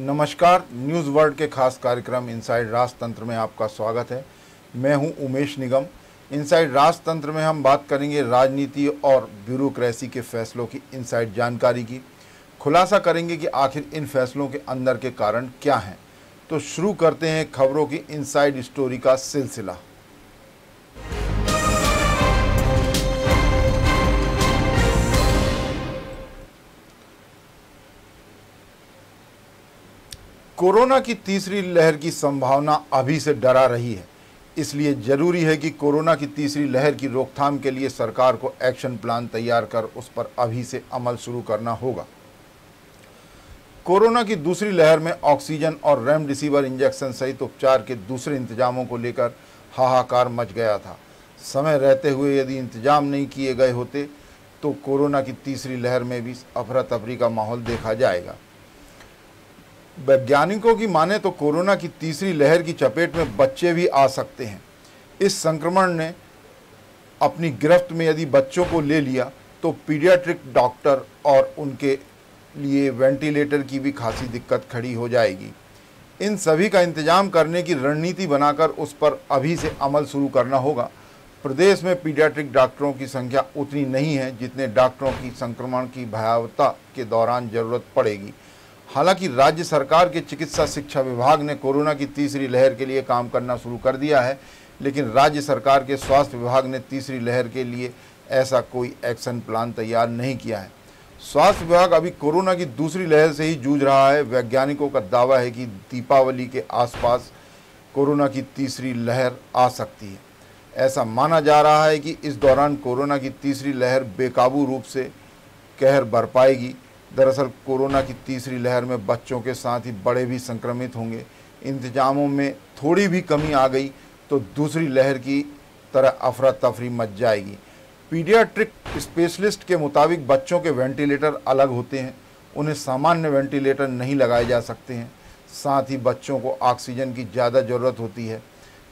नमस्कार, news world के खास कार्यक्रम इनसाइड राजतंत्र में आपका स्वागत है। मैं हूं उमेश निगम। इनसाइड राजतंत्र में हम बात करेंगे राजनीति और ब्यूरोक्रेसी के फैसलों की इनसाइड जानकारी की। खुलासा करेंगे कि आखिर इन फैसलों के अंदर के कारण क्या हैं। तो शुरू करते हैं खबरों की इनसाइड स्टोरी का सिलसिला। कोरोना की तीसरी लहर की संभावना अभी से डरा रही है, इसलिए जरूरी है कि कोरोना की तीसरी लहर की रोकथाम के लिए सरकार को एक्शन प्लान तैयार कर उस पर अभी से अमल शुरू करना होगा। कोरोना की दूसरी लहर में ऑक्सीजन और रेमडेसिविर इंजेक्शन सहित उपचार के दूसरे इंतजामों को लेकर हाहाकार मच गया था। समय रहते हुए यदि इंतजाम नहीं किए गए होते तो कोरोना की तीसरी लहर में भी अफरा तफरी का माहौल देखा जाएगा। वैज्ञानिकों की माने तो कोरोना की तीसरी लहर की चपेट में बच्चे भी आ सकते हैं। इस संक्रमण ने अपनी गिरफ्त में यदि बच्चों को ले लिया तो पीडियाट्रिक डॉक्टर और उनके लिए वेंटिलेटर की भी खासी दिक्कत खड़ी हो जाएगी। इन सभी का इंतजाम करने की रणनीति बनाकर उस पर अभी से अमल शुरू करना होगा। प्रदेश में पीडियाट्रिक डॉक्टरों की संख्या उतनी नहीं है जितने डॉक्टरों की संक्रमण की भयावहता के दौरान जरूरत पड़ेगी। हालांकि राज्य सरकार के चिकित्सा शिक्षा विभाग ने कोरोना की तीसरी लहर के लिए काम करना शुरू कर दिया है, लेकिन राज्य सरकार के स्वास्थ्य विभाग ने तीसरी लहर के लिए ऐसा कोई एक्शन प्लान तैयार नहीं किया है। स्वास्थ्य विभाग अभी कोरोना की दूसरी लहर से ही जूझ रहा है। वैज्ञानिकों का दावा है कि दीपावली के आसपास कोरोना की तीसरी लहर आ सकती है। ऐसा माना जा रहा है कि इस दौरान कोरोना की तीसरी लहर बेकाबू रूप से कहर बरपाएगी। दरअसल कोरोना की तीसरी लहर में बच्चों के साथ ही बड़े भी संक्रमित होंगे। इंतजामों में थोड़ी भी कमी आ गई तो दूसरी लहर की तरह अफरा तफरी मच जाएगी। पीडियाट्रिक स्पेशलिस्ट के मुताबिक बच्चों के वेंटिलेटर अलग होते हैं, उन्हें सामान्य वेंटिलेटर नहीं लगाए जा सकते हैं। साथ ही बच्चों को ऑक्सीजन की ज़्यादा ज़रूरत होती है।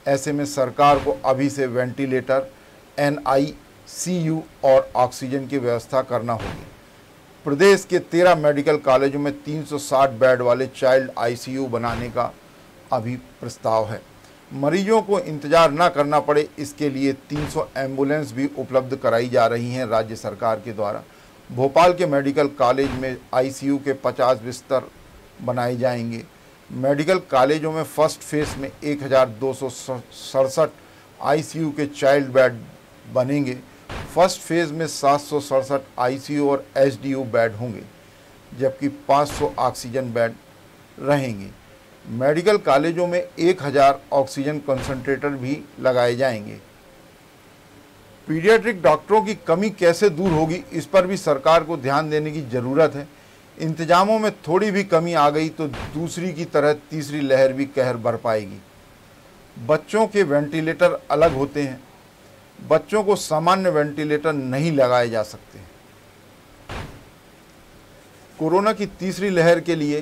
ऐसे में सरकार को अभी से वेंटिलेटर, NICU और ऑक्सीजन की व्यवस्था करना होगी। प्रदेश के 13 मेडिकल कॉलेजों में 360 बेड वाले चाइल्ड ICU बनाने का अभी प्रस्ताव है। मरीजों को इंतजार न करना पड़े, इसके लिए 300 एम्बुलेंस भी उपलब्ध कराई जा रही हैं राज्य सरकार के द्वारा। भोपाल के मेडिकल कॉलेज में ICU के 50 बिस्तर बनाए जाएंगे। मेडिकल कॉलेजों में फर्स्ट फेज में 1267 ICU के चाइल्ड बेड बनेंगे। फर्स्ट फेज में 767 ICU और SDU बेड होंगे, जबकि 500 ऑक्सीजन बेड रहेंगे। मेडिकल कॉलेजों में 1000 ऑक्सीजन कंसंट्रेटर भी लगाए जाएंगे। पीडियाट्रिक डॉक्टरों की कमी कैसे दूर होगी, इस पर भी सरकार को ध्यान देने की ज़रूरत है। इंतजामों में थोड़ी भी कमी आ गई तो दूसरी की तरह तीसरी लहर भी कहर बरपाएगी। बच्चों के वेंटिलेटर अलग होते हैं, बच्चों को सामान्य वेंटिलेटर नहीं लगाए जा सकते। कोरोना की तीसरी लहर के लिए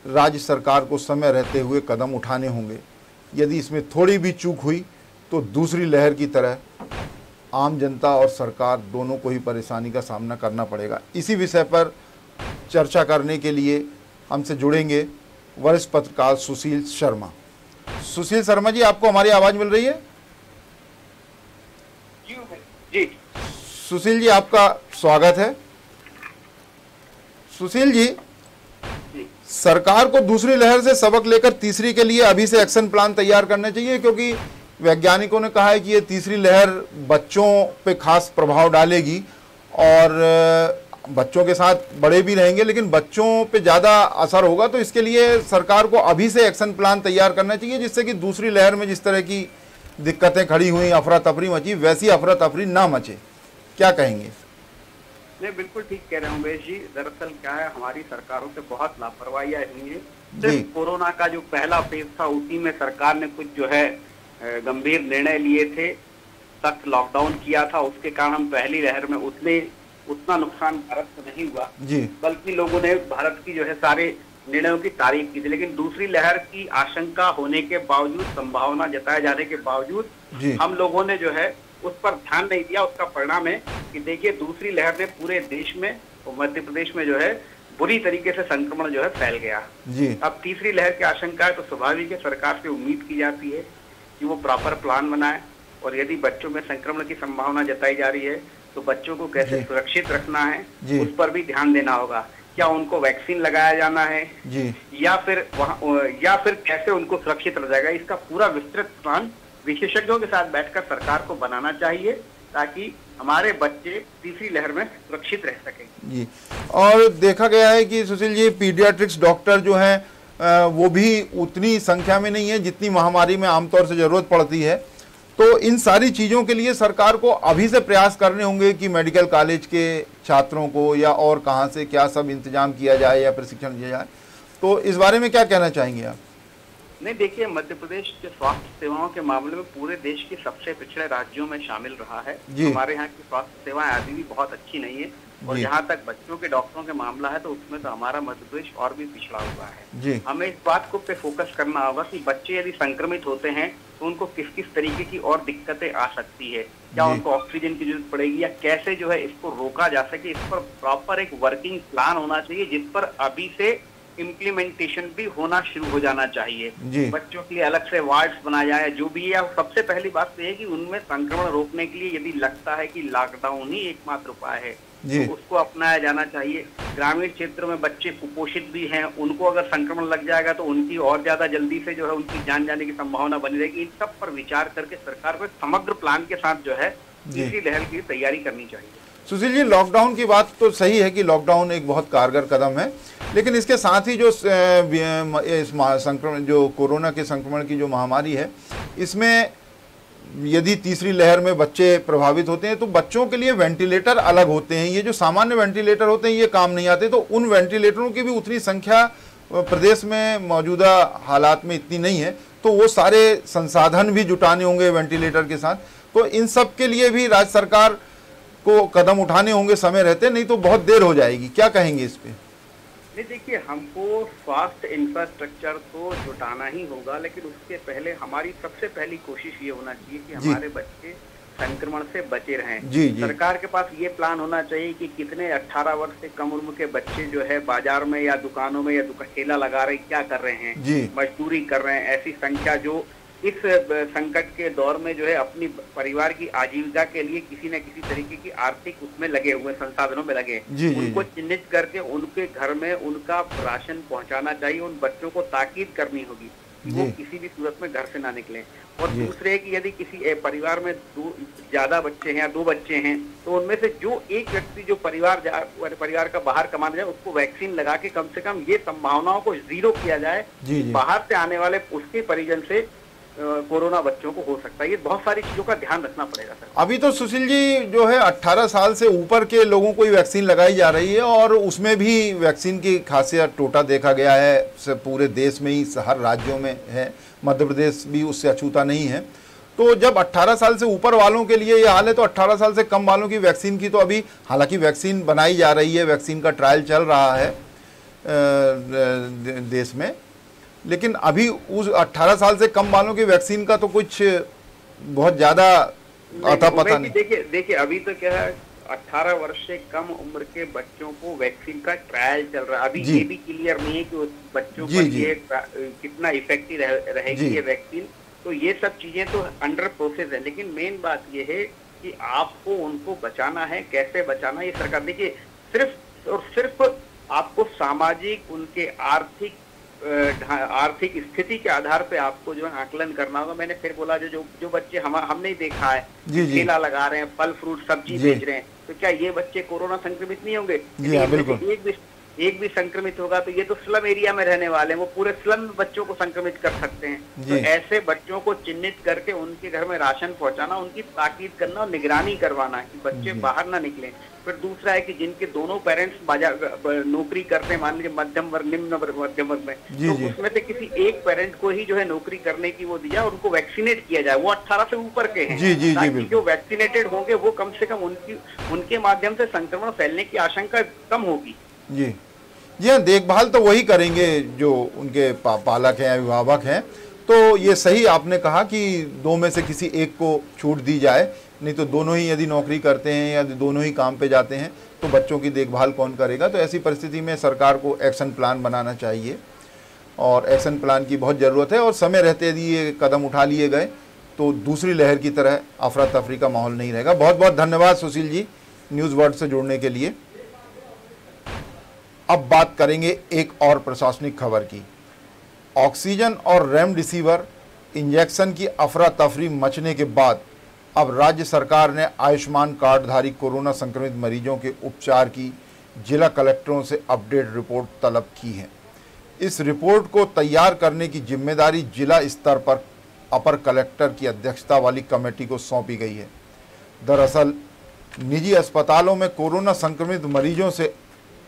राज्य सरकार को समय रहते हुए कदम उठाने होंगे। यदि इसमें थोड़ी भी चूक हुई तो दूसरी लहर की तरह आम जनता और सरकार दोनों को ही परेशानी का सामना करना पड़ेगा। इसी विषय पर चर्चा करने के लिए हमसे जुड़ेंगे वरिष्ठ पत्रकार सुशील शर्मा। सुशील शर्मा जी, आपको हमारी आवाज़ मिल रही है? जी सुशील जी, आपका स्वागत है। सुशील जी, सरकार को दूसरी लहर से सबक लेकर तीसरी के लिए अभी से एक्शन प्लान तैयार करने चाहिए, क्योंकि वैज्ञानिकों ने कहा है कि ये तीसरी लहर बच्चों पे खास प्रभाव डालेगी और बच्चों के साथ बड़े भी रहेंगे, लेकिन बच्चों पे ज़्यादा असर होगा। तो इसके लिए सरकार को अभी से एक्शन प्लान तैयार करना चाहिए, जिससे कि दूसरी लहर में जिस तरह की दिक्कतें खड़ी हुई, अफरा तफरी मची, वैसी अफरा तफरी ना मचे। क्या कहेंगे? नहीं, बिल्कुल ठीक कह रहे हैं उमेश जी। दरअसल क्या है, हमारी सरकारों से बहुत लापरवाहियां हुई है। सिर्फ कोरोना का जो पहला फेज था उसी में सरकार ने कुछ जो है गंभीर निर्णय लिए थे, सख्त लॉकडाउन किया था। उसके कारण हम पहली लहर में उतना नुकसान भारत को नहीं हुआ, बल्कि लोगों ने भारत की जो है सारे निर्णयों की तारीफ की थी। लेकिन दूसरी लहर की आशंका होने के बावजूद, संभावना जताए जाने के बावजूद हम लोगों ने जो है उस पर ध्यान नहीं दिया। उसका परिणाम है कि देखिए दूसरी लहर ने पूरे देश में और मध्य प्रदेश में जो है बुरी तरीके से संक्रमण जो है फैल गया। जी। अब तीसरी लहर की आशंका है, तो स्वाभाविक है सरकार से उम्मीद की जाती है कि वो प्रॉपर प्लान बनाए, और यदि बच्चों में संक्रमण की संभावना जताई जा रही है तो बच्चों को कैसे सुरक्षित रखना है उस पर भी ध्यान देना होगा। क्या उनको वैक्सीन लगाया जाना है जी, या फिर कैसे उनको सुरक्षित रखा जाएगा, इसका पूरा विस्तृत प्लान विशेषज्ञों के साथ बैठकर सरकार को बनाना चाहिए, ताकि हमारे बच्चे तीसरी लहर में सुरक्षित रह सकें। जी। और देखा गया है कि सुशील जी, पीडियाट्रिक्स डॉक्टर जो हैं वो भी उतनी संख्या में नहीं है जितनी महामारी में आमतौर से जरूरत पड़ती है। तो इन सारी चीज़ों के लिए सरकार को अभी से प्रयास करने होंगे कि मेडिकल कॉलेज के छात्रों को या और कहाँ से क्या सब इंतजाम किया जाए या प्रशिक्षण दिया जाए। तो इस बारे में क्या कहना चाहेंगे आप? नहीं, देखिए, मध्य प्रदेश के स्वास्थ्य सेवाओं के मामले में पूरे देश के सबसे पिछड़े राज्यों में शामिल रहा है। हमारे यहाँ की स्वास्थ्य सेवाएं अभी भी बहुत अच्छी नहीं है, और जहाँ तक बच्चों के डॉक्टरों के मामला है तो उसमें तो हमारा मध्य प्रदेश और भी पिछड़ा हुआ है। हमें इस बात को पे फोकस करना होगा कि बच्चे यदि संक्रमित होते हैं तो उनको किस किस तरीके की और दिक्कतें आ सकती है, क्या उनको ऑक्सीजन की जरूरत पड़ेगी, या कैसे जो है इसको रोका जा सके। इस पर प्रॉपर एक वर्किंग प्लान होना चाहिए, जिस पर अभी से इम्प्लीमेंटेशन भी होना शुरू हो जाना चाहिए। बच्चों के लिए अलग से वार्ड्स बनाया जाए, जो भी है। सबसे पहली बात तो है कि उनमें संक्रमण रोकने के लिए यदि लगता है कि लॉकडाउन ही एकमात्र उपाय है तो उसको अपनाया जाना चाहिए। ग्रामीण क्षेत्र में बच्चे कुपोषित भी हैं, उनको अगर संक्रमण लग जाएगा तो उनकी और ज्यादा जल्दी से जो है उनकी जान जाने की संभावना बनी रहेगी। इन सब पर विचार करके सरकार को समग्र प्लान के साथ जो है तीसरी लहर की तैयारी करनी चाहिए। सुशील जी, लॉकडाउन की बात तो सही है कि लॉकडाउन एक बहुत कारगर कदम है, लेकिन इसके साथ ही जो संक्रमण, जो कोरोना के संक्रमण की जो महामारी है, इसमें यदि तीसरी लहर में बच्चे प्रभावित होते हैं तो बच्चों के लिए वेंटिलेटर अलग होते हैं। ये जो सामान्य वेंटिलेटर होते हैं ये काम नहीं आते, तो उन वेंटिलेटरों की भी उतनी संख्या प्रदेश में मौजूदा हालात में इतनी नहीं है, तो वो सारे संसाधन भी जुटाने होंगे वेंटिलेटर के साथ। तो इन सब के लिए भी राज्य सरकार को कदम उठाने होंगे समय रहते, नहीं तो बहुत देर हो जाएगी। क्या कहेंगे इस पे? नहीं, देखिए, हमको स्वास्थ्य इंफ्रास्ट्रक्चर तो जुटाना ही होगा, लेकिन उसके पहले हमारी सबसे पहली कोशिश ये होना चाहिए कि हमारे बच्चे संक्रमण से बचे रहें। सरकार के पास ये प्लान होना चाहिए कि कितने 18 वर्ष से कम उम्र के बच्चे जो है बाजार में या दुकानों में या ठेला लगा रहे, क्या कर रहे हैं, मजदूरी कर रहे हैं, ऐसी संख्या जो इस संकट के दौर में जो है अपनी परिवार की आजीविका के लिए किसी न किसी तरीके की आर्थिक उसमें लगे हुए, संसाधनों में लगे, उनको चिन्हित करके उनके घर में उनका राशन पहुंचाना चाहिए। उन बच्चों को ताकीद करनी होगी कि वो किसी भी सूरत में घर से ना निकलें। और दूसरे कि यदि किसी परिवार में ज्यादा बच्चे हैं या 2 बच्चे हैं तो उनमें से जो एक व्यक्ति जो परिवार का बाहर कमाने जाए उसको वैक्सीन लगा के कम से कम ये संभावनाओं को 0 किया जाए बाहर से आने वाले उसके परिजन से कोरोना बच्चों को हो सकता है। ये बहुत सारी चीजों का ध्यान रखना पड़ेगा सर। अभी तो सुशील जी जो है 18 साल से ऊपर के लोगों को ही वैक्सीन लगाई जा रही है, और उसमें भी वैक्सीन की खासियत टोटा देखा गया है, पूरे देश में ही हर राज्यों में है, मध्य प्रदेश भी उससे अछूता नहीं है। तो जब 18 साल से ऊपर वालों के लिए ये हाल है, तो 18 साल से कम वालों की वैक्सीन की तो अभी हालांकि वैक्सीन बनाई जा रही है, वैक्सीन का ट्रायल चल रहा है देश में, लेकिन अभी उस 18 साल से कम वालों की वैक्सीन का तो कुछ बहुत ज्यादा अता पता नहीं। देखिए अभी तो क्या है, 18 वर्ष से कम उम्र के बच्चों को वैक्सीन का ट्रायल चल रहा है। अभी ये भी क्लियर नहीं है कि उस बच्चों पर ये कितना इफेक्टिव रहेगी ये वैक्सीन। तो ये सब चीजें तो अंडर प्रोसेस है, लेकिन मेन बात ये है कि आपको उनको बचाना है। कैसे बचाना, ये सरकार, देखिए, सिर्फ और सिर्फ आपको सामाजिक, उनके आर्थिक स्थिति के आधार पे आपको जो है आकलन करना होगा। मैंने फिर बोला जो बच्चे हमने ही देखा है, ठेला लगा रहे हैं, फल फ्रूट सब्जी बेच रहे हैं, तो क्या ये बच्चे कोरोना संक्रमित नहीं होंगे? एक भी संक्रमित होगा तो ये तो स्लम एरिया में रहने वाले हैं, वो पूरे स्लम बच्चों को संक्रमित कर सकते हैं। तो ऐसे बच्चों को चिन्हित करके उनके घर में राशन पहुंचाना, उनकी ताकीद करना और निगरानी करवाना कि बच्चे बाहर ना निकलें। फिर दूसरा है कि जिनके दोनों पेरेंट्स बाजार नौकरी करते हैं, मान लीजिए मध्यम वर्ग, निम्न मध्यम वर्ग में, तो उसमें से किसी एक पेरेंट को ही जो है नौकरी करने की वो दिया, उनको वैक्सीनेट किया जाए। वो 18 से ऊपर के हैं, ताकि जो वैक्सीनेटेड होंगे वो कम से कम उनके माध्यम से संक्रमण फैलने की आशंका कम होगी। जी हाँ, देखभाल तो वही करेंगे जो उनके पालक हैं, अभिभावक हैं। तो ये सही आपने कहा कि 2 में से किसी एक को छूट दी जाए, नहीं तो दोनों ही यदि नौकरी करते हैं या दोनों ही काम पे जाते हैं तो बच्चों की देखभाल कौन करेगा। तो ऐसी परिस्थिति में सरकार को एक्शन प्लान बनाना चाहिए और एक्शन प्लान की बहुत ज़रूरत है। और समय रहते यदि ये कदम उठा लिए गए तो दूसरी लहर की तरह अफरा तफरी का माहौल नहीं रहेगा। बहुत बहुत धन्यवाद सुशील जी न्यूज़ वर्ल्ड से जुड़ने के लिए। अब बात करेंगे एक और प्रशासनिक खबर की। ऑक्सीजन और रेमडेसिविर इंजेक्शन की अफरा तफरी मचने के बाद अब राज्य सरकार ने आयुष्मान कार्डधारी कोरोना संक्रमित मरीजों के उपचार की जिला कलेक्टरों से अपडेट रिपोर्ट तलब की है। इस रिपोर्ट को तैयार करने की जिम्मेदारी जिला स्तर पर अपर कलेक्टर की अध्यक्षता वाली कमेटी को सौंपी गई है। दरअसल निजी अस्पतालों में कोरोना संक्रमित मरीजों से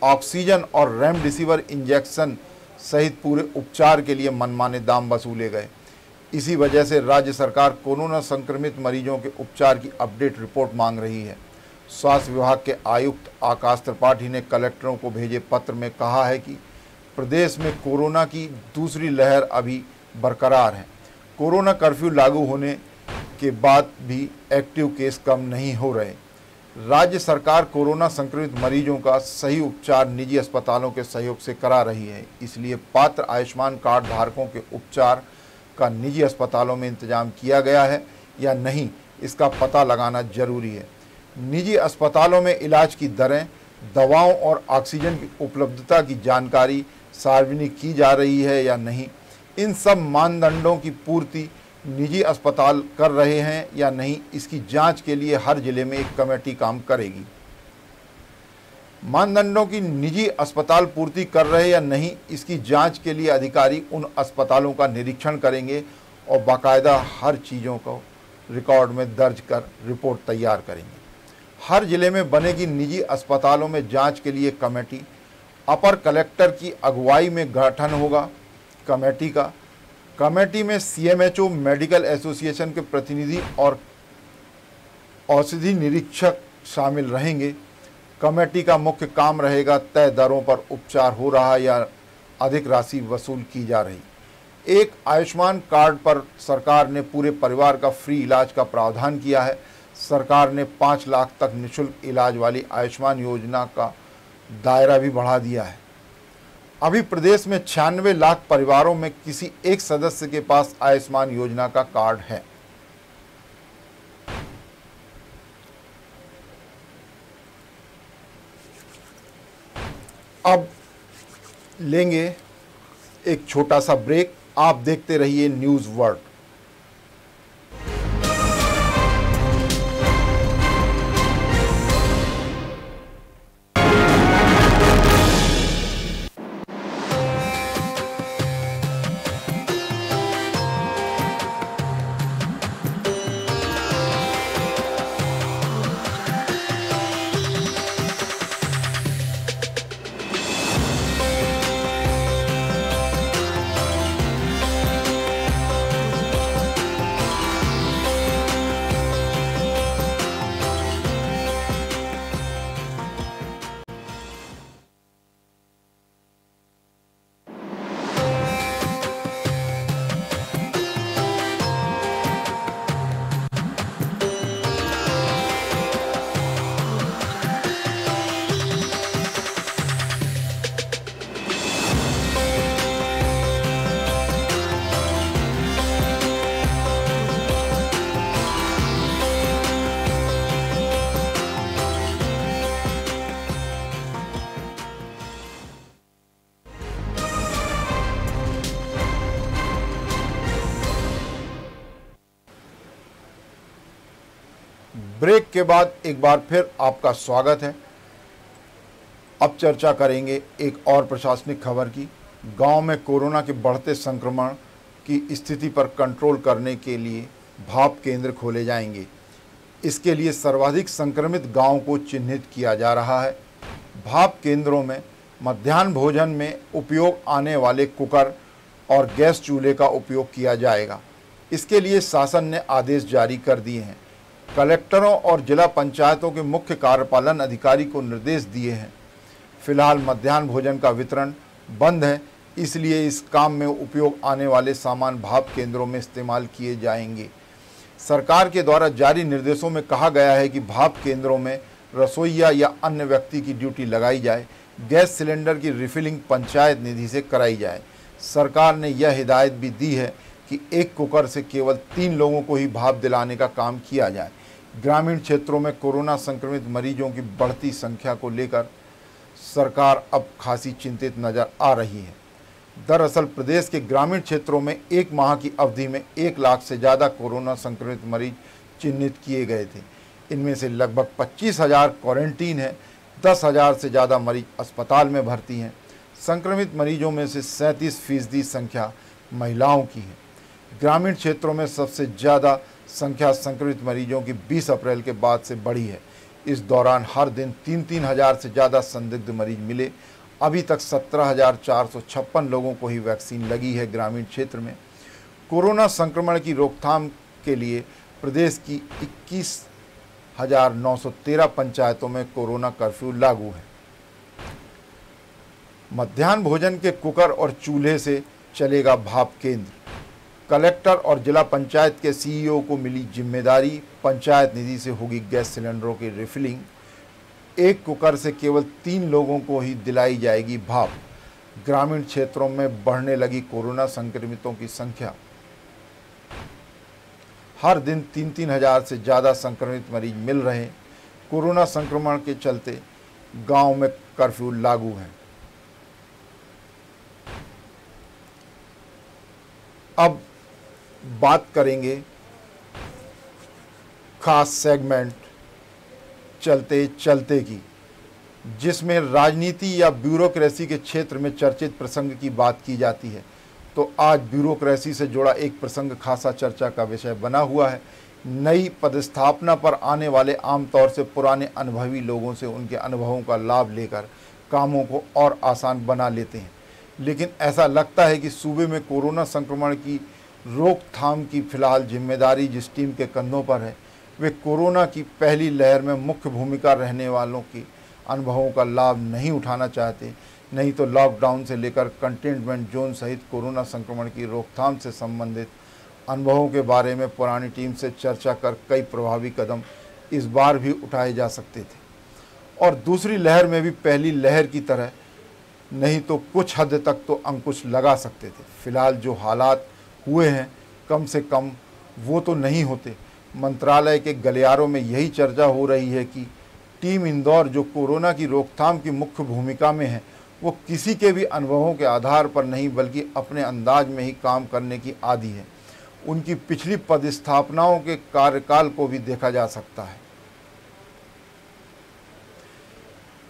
ऑक्सीजन और रेमडेसिविर इंजेक्शन सहित पूरे उपचार के लिए मनमाने दाम वसूले गए। इसी वजह से राज्य सरकार कोरोना संक्रमित मरीजों के उपचार की अपडेट रिपोर्ट मांग रही है। स्वास्थ्य विभाग के आयुक्त आकाश त्रिपाठी ने कलेक्टरों को भेजे पत्र में कहा है कि प्रदेश में कोरोना की दूसरी लहर अभी बरकरार है। कोरोना कर्फ्यू लागू होने के बाद भी एक्टिव केस कम नहीं हो रहे। राज्य सरकार कोरोना संक्रमित मरीजों का सही उपचार निजी अस्पतालों के सहयोग से करा रही है। इसलिए पात्र आयुष्मान कार्ड धारकों के उपचार का निजी अस्पतालों में इंतजाम किया गया है या नहीं, इसका पता लगाना जरूरी है। निजी अस्पतालों में इलाज की दरें, दवाओं और ऑक्सीजन की उपलब्धता की जानकारी सार्वजनिक की जा रही है या नहीं, इन सब मानदंडों की पूर्ति निजी अस्पताल कर रहे हैं या नहीं, इसकी जांच के लिए हर जिले में एक कमेटी काम करेगी। मानदंडों की निजी अस्पताल पूर्ति कर रहे या नहीं, इसकी जांच के लिए अधिकारी उन अस्पतालों का निरीक्षण करेंगे और बाकायदा हर चीज़ों को रिकॉर्ड में दर्ज कर रिपोर्ट तैयार करेंगे। हर जिले में बनेगी निजी अस्पतालों में जांच के लिए कमेटी। अपर कलेक्टर की अगुवाई में गठन होगा कमेटी का। कमेटी में CMHO, मेडिकल एसोसिएशन के प्रतिनिधि और औषधि निरीक्षक शामिल रहेंगे। कमेटी का मुख्य काम रहेगा तय दरों पर उपचार हो रहा या अधिक राशि वसूल की जा रही। एक आयुष्मान कार्ड पर सरकार ने पूरे परिवार का फ्री इलाज का प्रावधान किया है। सरकार ने 5 लाख तक निःशुल्क इलाज वाली आयुष्मान योजना का दायरा भी बढ़ा दिया है। अभी प्रदेश में 96 लाख परिवारों में किसी एक सदस्य के पास आयुष्मान योजना का कार्ड है। अब लेंगे एक छोटा सा ब्रेक। आप देखते रहिए न्यूज़ वर्ल्ड। ब्रेक के बाद एक बार फिर आपका स्वागत है। अब चर्चा करेंगे एक और प्रशासनिक खबर की। गांव में कोरोना के बढ़ते संक्रमण की स्थिति पर कंट्रोल करने के लिए भाप केंद्र खोले जाएंगे। इसके लिए सर्वाधिक संक्रमित गांवों को चिन्हित किया जा रहा है। भाप केंद्रों में मध्याह्न भोजन में उपयोग आने वाले कुकर और गैस चूल्हे का उपयोग किया जाएगा। इसके लिए शासन ने आदेश जारी कर दिए हैं। कलेक्टरों और जिला पंचायतों के मुख्य कार्यपालन अधिकारी को निर्देश दिए हैं। फिलहाल मध्याह्न भोजन का वितरण बंद है, इसलिए इस काम में उपयोग आने वाले सामान भाप केंद्रों में इस्तेमाल किए जाएंगे। सरकार के द्वारा जारी निर्देशों में कहा गया है कि भाप केंद्रों में रसोइया या अन्य व्यक्ति की ड्यूटी लगाई जाए। गैस सिलेंडर की रिफिलिंग पंचायत निधि से कराई जाए। सरकार ने यह हिदायत भी दी है कि एक कुकर से केवल 3 लोगों को ही भाप दिलाने का काम किया जाए। ग्रामीण क्षेत्रों में कोरोना संक्रमित मरीजों की बढ़ती संख्या को लेकर सरकार अब खासी चिंतित नजर आ रही है। दरअसल प्रदेश के ग्रामीण क्षेत्रों में 1 माह की अवधि में 1 लाख से ज़्यादा कोरोना संक्रमित मरीज चिन्हित किए गए थे। इनमें से लगभग 25,000 क्वारंटीन है, 10,000 से ज़्यादा मरीज अस्पताल में भर्ती हैं। संक्रमित मरीजों में से 37% संख्या महिलाओं की है। ग्रामीण क्षेत्रों में सबसे ज़्यादा संख्या संक्रमित मरीजों की 20 अप्रैल के बाद से बढ़ी है। इस दौरान हर दिन 3-3 हज़ार से ज़्यादा संदिग्ध मरीज मिले। अभी तक 17,456 लोगों को ही वैक्सीन लगी है। ग्रामीण क्षेत्र में कोरोना संक्रमण की रोकथाम के लिए प्रदेश की 21,913 पंचायतों में कोरोना कर्फ्यू लागू है। मध्याह्न भोजन के कुकर और चूल्हे से चलेगा भाप केंद्र। कलेक्टर और जिला पंचायत के सीईओ को मिली जिम्मेदारी। पंचायत निधि से होगी गैस सिलेंडरों की रिफिलिंग। एक कुकर से केवल 3 लोगों को ही दिलाई जाएगी भाप। ग्रामीण क्षेत्रों में बढ़ने लगी कोरोना संक्रमितों की संख्या। हर दिन 3-3 हज़ार से ज़्यादा संक्रमित मरीज मिल रहे हैं। कोरोना संक्रमण के चलते गांव में कर्फ्यू लागू है। अब बात करेंगे खास सेगमेंट चलते चलते की, जिसमें राजनीति या ब्यूरोक्रेसी के क्षेत्र में चर्चित प्रसंग की बात की जाती है। तो आज ब्यूरोक्रेसी से जुड़ा एक प्रसंग खासा चर्चा का विषय बना हुआ है। नई पदस्थापना पर आने वाले आमतौर से पुराने अनुभवी लोगों से उनके अनुभवों का लाभ लेकर कामों को और आसान बना लेते हैं। लेकिन ऐसा लगता है कि सूबे में कोरोना संक्रमण की रोकथाम की फिलहाल जिम्मेदारी जिस टीम के कंधों पर है, वे कोरोना की पहली लहर में मुख्य भूमिका रहने वालों के अनुभवों का लाभ नहीं उठाना चाहते। नहीं तो लॉकडाउन से लेकर कंटेनमेंट जोन सहित कोरोना संक्रमण की रोकथाम से संबंधित अनुभवों के बारे में पुरानी टीम से चर्चा कर कई प्रभावी कदम इस बार भी उठाए जा सकते थे और दूसरी लहर में भी पहली लहर की तरह नहीं तो कुछ हद तक तो अंकुश लगा सकते थे। फिलहाल जो हालात हुए हैं कम से कम वो तो नहीं होते। मंत्रालय के गलियारों में यही चर्चा हो रही है कि टीम इंदौर जो कोरोना की रोकथाम की मुख्य भूमिका में है, वो किसी के भी अनुभवों के आधार पर नहीं बल्कि अपने अंदाज में ही काम करने की आदी है। उनकी पिछली पदस्थापनाओं के कार्यकाल को भी देखा जा सकता है।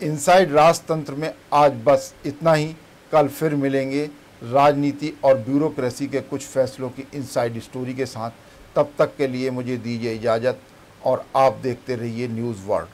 इनसाइड राजतंत्र में आज बस इतना ही। कल फिर मिलेंगे राजनीति और ब्यूरोक्रेसी के कुछ फैसलों की इनसाइड स्टोरी के साथ। तब तक के लिए मुझे दीजिए इजाज़त और आप देखते रहिए न्यूज़ वर्ल्ड।